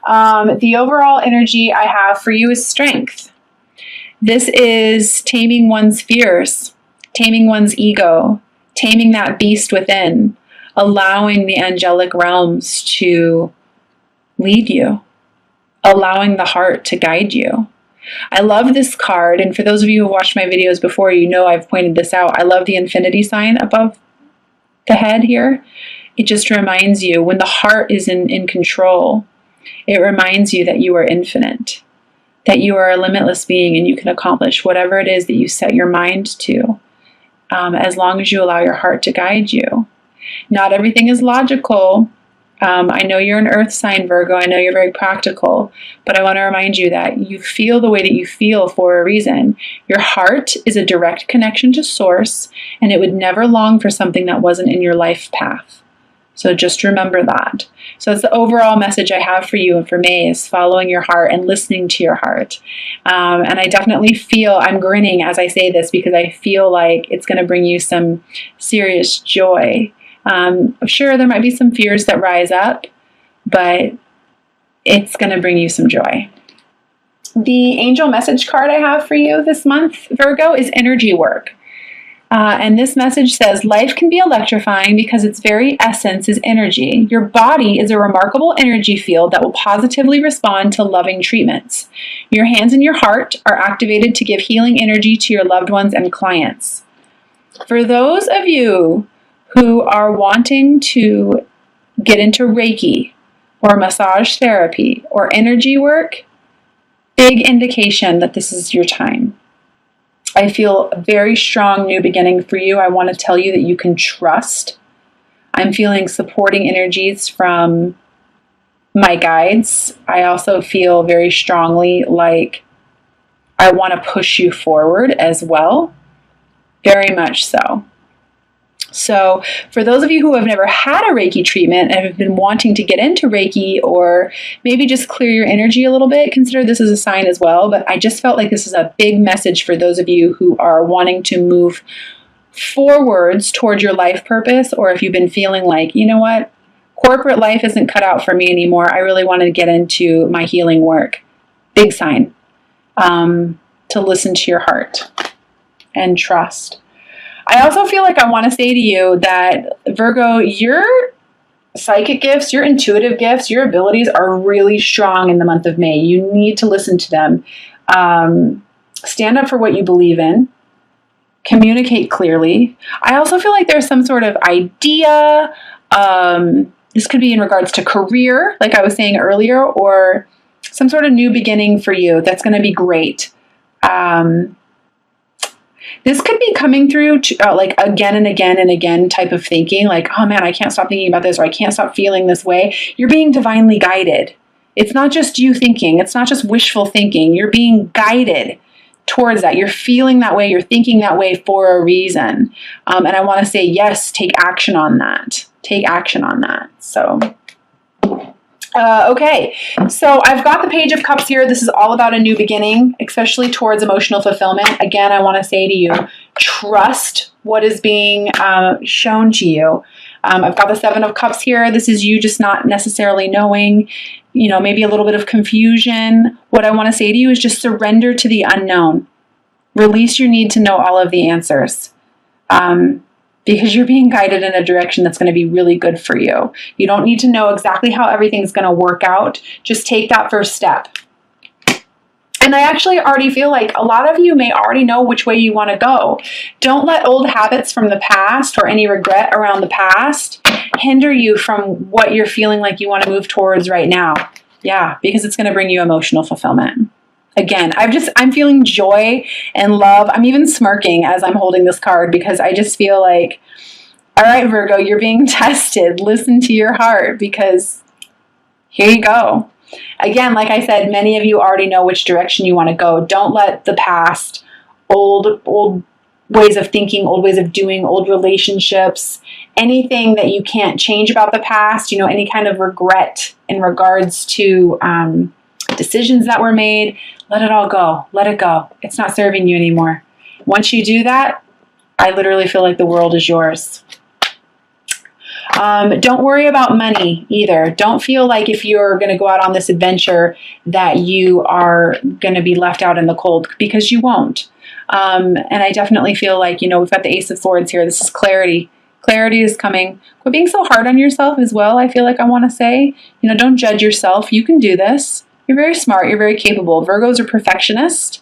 The overall energy I have for you is strength. This is taming one's fears, taming one's ego, taming that beast within, allowing the angelic realms to lead you, allowing the heart to guide you. I love this card, and for those of you who watched my videos before, you know I've pointed this out. I love the infinity sign above the head here. It just reminds you, when the heart is in control, it reminds you that you are infinite, that you are a limitless being and you can accomplish whatever it is that you set your mind to, as long as you allow your heart to guide you. Not everything is logical. I know you're an earth sign, Virgo. I know you're very practical, but I want to remind you that you feel the way that you feel for a reason. Your heart is a direct connection to source, and it would never long for something that wasn't in your life path. So just remember that. So that's the overall message I have for you and for May, is following your heart and listening to your heart. And I definitely feel, I'm grinning as I say this because I feel like it's going to bring you some serious joy. Sure, there might be some fears that rise up, but it's going to bring you some joy. The angel message card I have for you this month, Virgo, is energy work. And this message says, life can be electrifying because its very essence is energy. Your body is a remarkable energy field that will positively respond to loving treatments. Your hands and your heart are activated to give healing energy to your loved ones and clients. For those of you who are wanting to get into Reiki or massage therapy or energy work, big indication that this is your time. I feel a very strong new beginning for you. I want to tell you that you can trust. I'm feeling supporting energies from my guides. I also feel very strongly like I want to push you forward as well. Very much so. So for those of you who have never had a Reiki treatment and have been wanting to get into Reiki, or maybe just clear your energy a little bit, consider this as a sign as well. But I just felt like this is a big message for those of you who are wanting to move forwards towards your life purpose, or if you've been feeling like, you know what, corporate life isn't cut out for me anymore. I really want to get into my healing work. Big sign to listen to your heart and trust. I also feel like I want to say to you that, Virgo, your psychic gifts, your intuitive gifts, your abilities are really strong in the month of May. You need to listen to them. Stand up for what you believe in. Communicate clearly. I also feel like there's some sort of idea. This could be in regards to career, like I was saying earlier, or some sort of new beginning for you that's going to be great. This could be coming through like again and again and again type of thinking, like, oh man, I can't stop thinking about this, or I can't stop feeling this way. You're being divinely guided. It's not just you thinking. It's not just wishful thinking. You're being guided towards that. You're feeling that way. You're thinking that way for a reason. And I want to say, yes, take action on that. Take action on that. So... okay, so I've got the Page of Cups here. This is all about a new beginning, especially towards emotional fulfillment. Again, I want to say to you, trust what is being shown to you. I've got the Seven of Cups here. This is you just not necessarily knowing, maybe a little bit of confusion. What I want to say to you is just surrender to the unknown. Release your need to know all of the answers. Because you're being guided in a direction that's going to be really good for you. You don't need to know exactly how everything's going to work out. Just take that first step. And I actually already feel like a lot of you may already know which way you want to go. Don't let old habits from the past or any regret around the past hinder you from what you're feeling like you want to move towards right now. Yeah, because it's going to bring you emotional fulfillment. Again, I'm feeling joy and love. I'm even smirking as I'm holding this card because I just feel like, all right, Virgo, you're being tested. Listen to your heart because here you go. Again, like I said, many of you already know which direction you want to go. Don't let the past, old ways of thinking, old ways of doing, old relationships, anything that you can't change about the past, any kind of regret in regards to decisions that were made, let it all go. Let it go. It's not serving you anymore. Once you do that, I literally feel like the world is yours. Don't worry about money either. Don't feel like if you're going to go out on this adventure that you are going to be left out in the cold, because you won't. And I definitely feel like, we've got the Ace of Swords here. This is clarity. Clarity is coming. Quit being so hard on yourself as well. I feel like I want to say, don't judge yourself. You can do this. You're very smart. You're very capable. Virgos are perfectionists.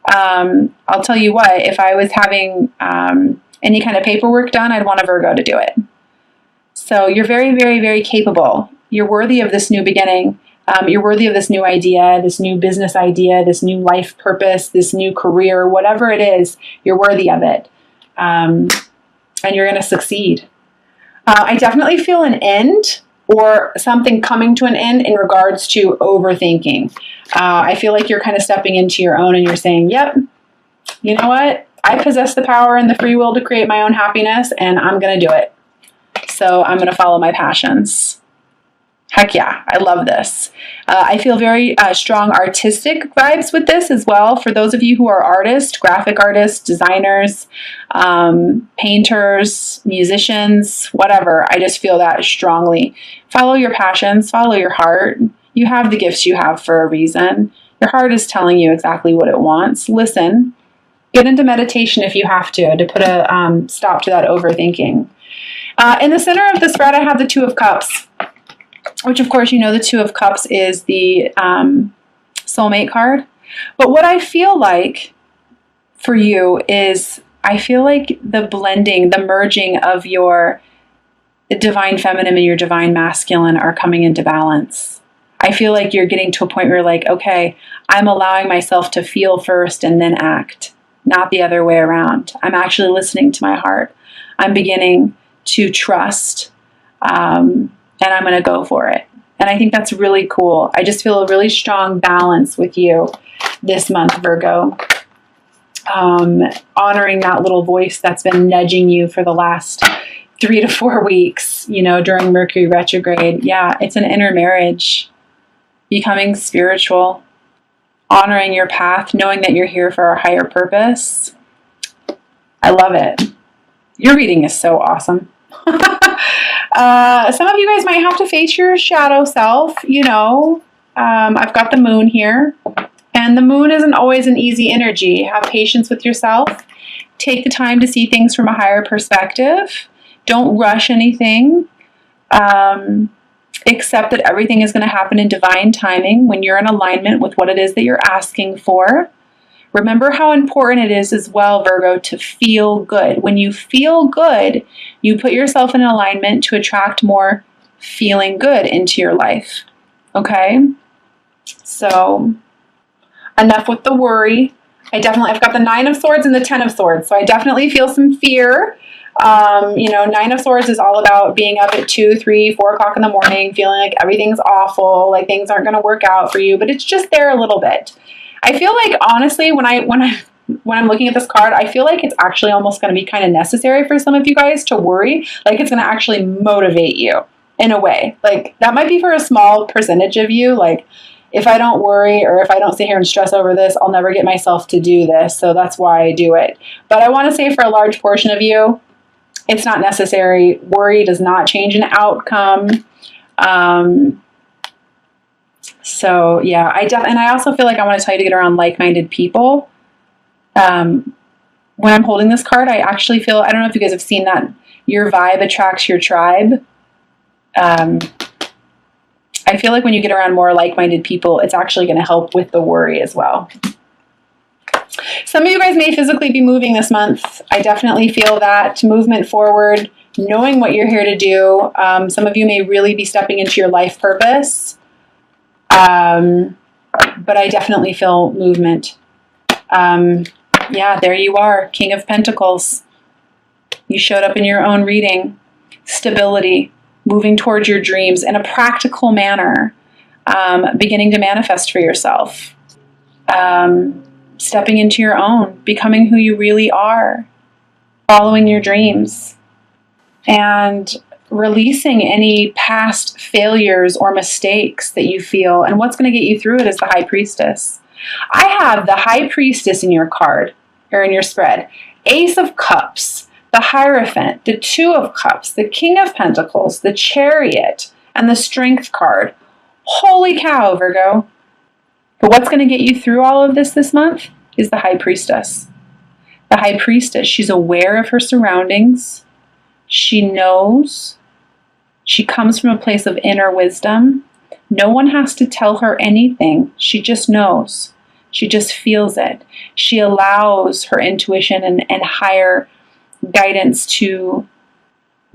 I'll tell you what, if I was having any kind of paperwork done, I'd want a Virgo to do it. So you're very, very, very capable. You're worthy of this new beginning. You're worthy of this new idea, this new business idea, this new life purpose, this new career, whatever it is, you're worthy of it. And you're going to succeed. I definitely feel an end or something coming to an end in regards to overthinking. I feel like you're kind of stepping into your own and you're saying, yep, you know what? I possess the power and the free will to create my own happiness, and I'm going to do it. So I'm going to follow my passions. Heck yeah, I love this. I feel very strong artistic vibes with this as well. For those of you who are artists, graphic artists, designers, painters, musicians, whatever, I just feel that strongly. Follow your passions, follow your heart. You have the gifts you have for a reason. Your heart is telling you exactly what it wants. Listen, get into meditation if you have to put a stop to that overthinking. In the center of the spread, I have the Two of Cups, which, of course, the Two of Cups is the soulmate card. But what I feel like for you is, I feel like the blending, the merging of your divine feminine and your divine masculine are coming into balance. I feel like you're getting to a point where you're like, okay, I'm allowing myself to feel first and then act, not the other way around. I'm actually listening to my heart. I'm beginning to trust, and I'm going to go for it. And I think that's really cool. I just feel a really strong balance with you this month, Virgo. Honoring that little voice that's been nudging you for the last 3 to 4 weeks, during Mercury retrograde. Yeah, it's an inner marriage. Becoming spiritual. Honoring your path, knowing that you're here for a higher purpose. I love it. Your reading is so awesome. Some of you guys might have to face your shadow self. I've got the moon here, and the moon isn't always an easy energy. Have patience with yourself. Take the time to see things from a higher perspective. Don't rush anything. Accept that everything is going to happen in divine timing when you're in alignment with what it is that you're asking for. Remember how important it is as well, Virgo, to feel good. When you feel good, you put yourself in alignment to attract more feeling good into your life. Okay? So, enough with the worry. I've got the 9 of Swords and the 10 of Swords. So I definitely feel some fear. 9 of Swords is all about being up at 2, 3, 4 o'clock in the morning, feeling like everything's awful, like things aren't going to work out for you, but it's just there a little bit. I feel like, honestly, when I'm looking at this card, I feel like it's actually almost going to be kind of necessary for some of you guys to worry. Like, it's going to actually motivate you in a way. Like, that might be for a small percentage of you. Like, if I don't worry or if I don't sit here and stress over this, I'll never get myself to do this. So that's why I do it. But I want to say for a large portion of you, it's not necessary. Worry does not change an outcome. So yeah, and I also feel like I want to tell you to get around like-minded people. When I'm holding this card, I actually feel, I don't know if you guys have seen that, your vibe attracts your tribe. I feel like when you get around more like-minded people, it's actually going to help with the worry as well. Some of you guys may physically be moving this month. I definitely feel that movement forward, knowing what you're here to do. Some of you may really be stepping into your life purpose. But I definitely feel movement. Yeah, there you are, King of Pentacles. You showed up in your own reading. Stability, moving towards your dreams in a practical manner, beginning to manifest for yourself. Stepping into your own, becoming who you really are, following your dreams, and releasing any past failures or mistakes that you feel. And what's going to get you through it is the High Priestess. I have the High Priestess in your card, or in your spread. Ace of Cups, the Hierophant, the Two of Cups, the King of Pentacles, the Chariot, and the Strength card. Holy cow, Virgo. But what's going to get you through all of this month is the High Priestess. The High Priestess, she's aware of her surroundings. She knows. She comes from a place of inner wisdom. No one has to tell her anything. She just knows. She just feels it. She allows her intuition and higher guidance to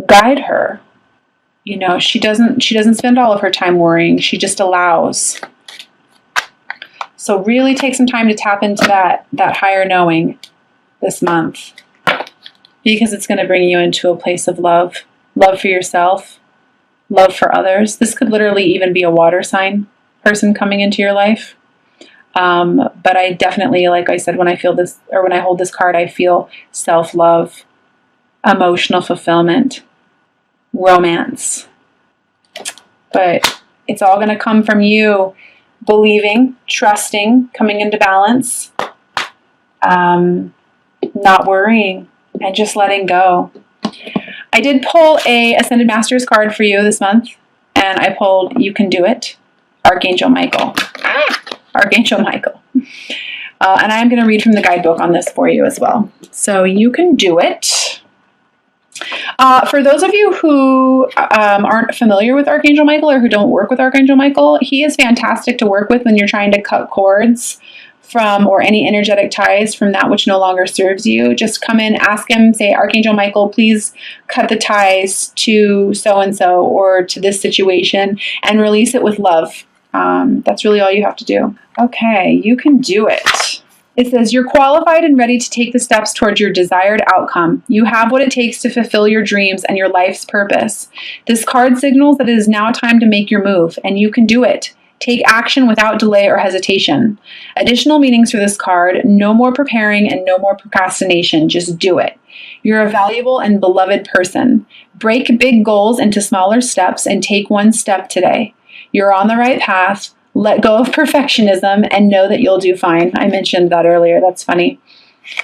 guide her. You know, she doesn't spend all of her time worrying. She just allows. So really take some time to tap into that higher knowing this month, because it's going to bring you into a place of love. Love for yourself, love for others. This could literally even be a water sign person coming into your life. But I definitely, like I said, when I feel this, or when I hold this card, I feel self-love, emotional fulfillment, romance. But it's all going to come from you believing, trusting, coming into balance, not worrying, and just letting go. I did pull a Ascended Masters card for you this month, and I pulled You Can Do It, Archangel Michael. Archangel Michael. And I'm going to read from the guidebook on this for you as well. So you can do it. For those of you who aren't familiar with Archangel Michael, or who don't work with Archangel Michael, he is fantastic to work with when you're trying to cut cords from, or any energetic ties from that which no longer serves you. Just come in, ask him, say, Archangel Michael, please cut the ties to so-and-so or to this situation, and release it with love. That's really all you have to do. Okay, you can do it. It says, you're qualified and ready to take the steps towards your desired outcome. You have what it takes to fulfill your dreams and your life's purpose. This card signals that it is now time to make your move, and you can do it. Take action without delay or hesitation. Additional meanings for this card: no more preparing and no more procrastination. Just do it. You're a valuable and beloved person. Break big goals into smaller steps and take one step today. You're on the right path. Let go of perfectionism and know that you'll do fine. I mentioned that earlier. That's funny.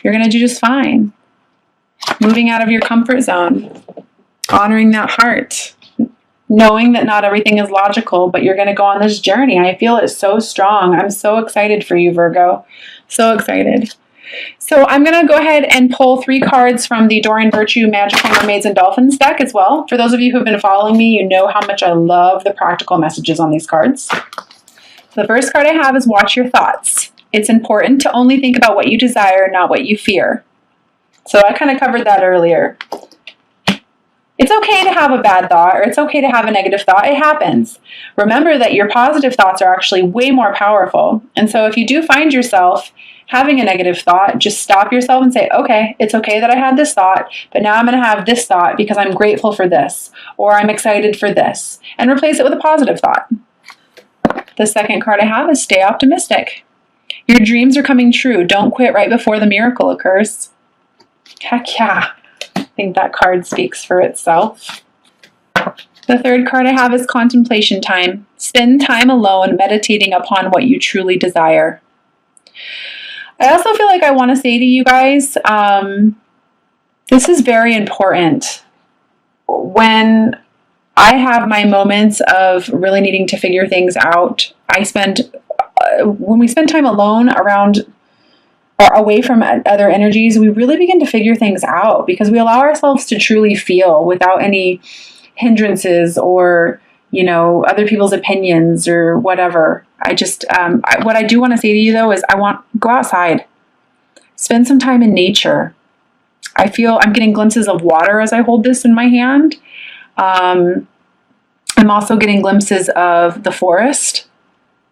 You're going to do just fine. Moving out of your comfort zone. Honoring that heart. Knowing that not everything is logical, but you're going to go on this journey. I feel it so strong. I'm so excited for you, Virgo. So excited. So I'm going to go ahead and pull 3 cards from the Dorian Virtue Magical Mermaids and Dolphins deck as well. For those of you who have been following me, you know how much I love the practical messages on these cards. The first card I have is Watch Your Thoughts. It's important to only think about what you desire, not what you fear. So I kind of covered that earlier. It's okay to have a bad thought, or it's okay to have a negative thought. It happens. Remember that your positive thoughts are actually way more powerful. And so if you do find yourself having a negative thought, just stop yourself and say, okay, it's okay that I had this thought, but now I'm going to have this thought because I'm grateful for this, or I'm excited for this, and replace it with a positive thought. The second card I have is Stay Optimistic. Your dreams are coming true. Don't quit right before the miracle occurs. Heck yeah. I think that card speaks for itself. The third card I have is Contemplation Time. Spend time alone meditating upon what you truly desire. I also feel like I want to say to you guys, this is very important. When I have my moments of really needing to figure things out, when we spend time alone around or away from other energies, we really begin to figure things out because we allow ourselves to truly feel without any hindrances or, you know, other people's opinions or whatever. What I do want to say to you though is go outside, spend some time in nature. I feel I'm getting glimpses of water as I hold this in my hand. I'm also getting glimpses of the forest,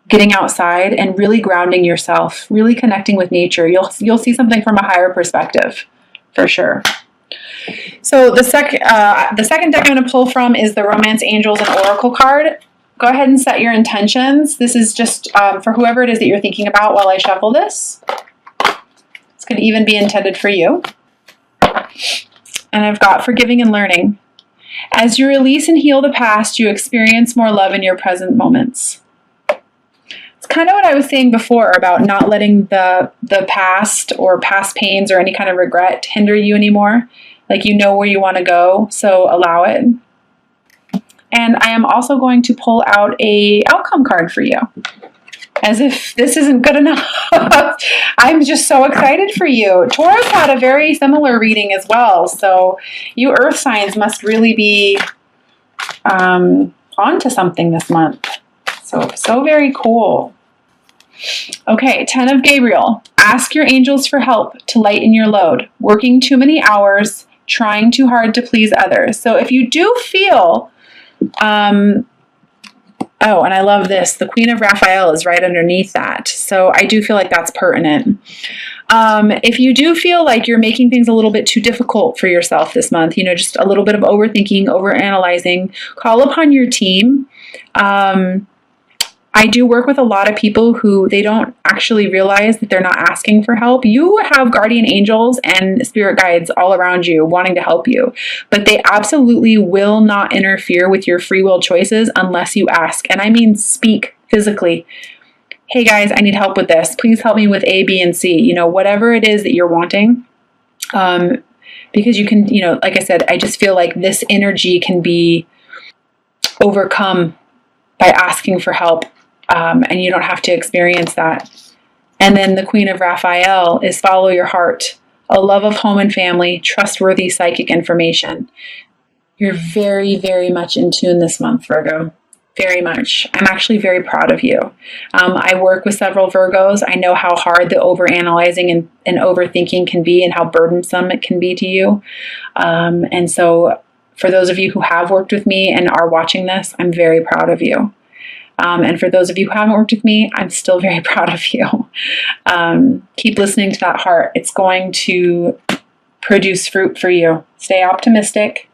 getting outside and really grounding yourself, really connecting with nature. You'll see something from a higher perspective, for sure. So the second deck I'm going to pull from is the Romance Angels and Oracle card. Go ahead and set your intentions. This is just for whoever it is that you're thinking about while I shuffle this. This could even be intended for you. And I've got Forgiving and Learning. As you release and heal the past, you experience more love in your present moments. It's kind of what I was saying before about not letting the past or past pains or any kind of regret hinder you anymore. like you know where you want to go, so allow it. And I am also going to pull out a outcome card for you. As if this isn't good enough. I'm just so excited for you. Taurus had a very similar reading as well. So you earth signs must really be onto something this month. So very cool. Okay, 10 of Gabriel. Ask your angels for help to lighten your load. Working too many hours, trying too hard to please others. So if you do feel... oh, and I love this. The Queen of Raphael is right underneath that. So I do feel like that's pertinent. If you do feel like you're making things a little bit too difficult for yourself this month, just a little bit of overthinking, overanalyzing, call upon your team. I do work with a lot of people who they don't actually realize that they're not asking for help. You have guardian angels and spirit guides all around you wanting to help you, but they absolutely will not interfere with your free will choices unless you ask. And I mean speak physically. Hey guys, I need help with this. Please help me with A, B, and C. Whatever it is that you're wanting. Because you can, like I said, I just feel like this energy can be overcome by asking for help. And you don't have to experience that. And then the Queen of Raphael is follow your heart, a love of home and family, trustworthy psychic information. You're very, very much in tune this month, Virgo. Very much. I'm actually very proud of you. I work with several Virgos. I know how hard the overanalyzing and overthinking can be and how burdensome it can be to you. And so for those of you who have worked with me and are watching this, I'm very proud of you. And for those of you who haven't worked with me, I'm still very proud of you. Keep listening to that heart. It's going to produce fruit for you. Stay optimistic.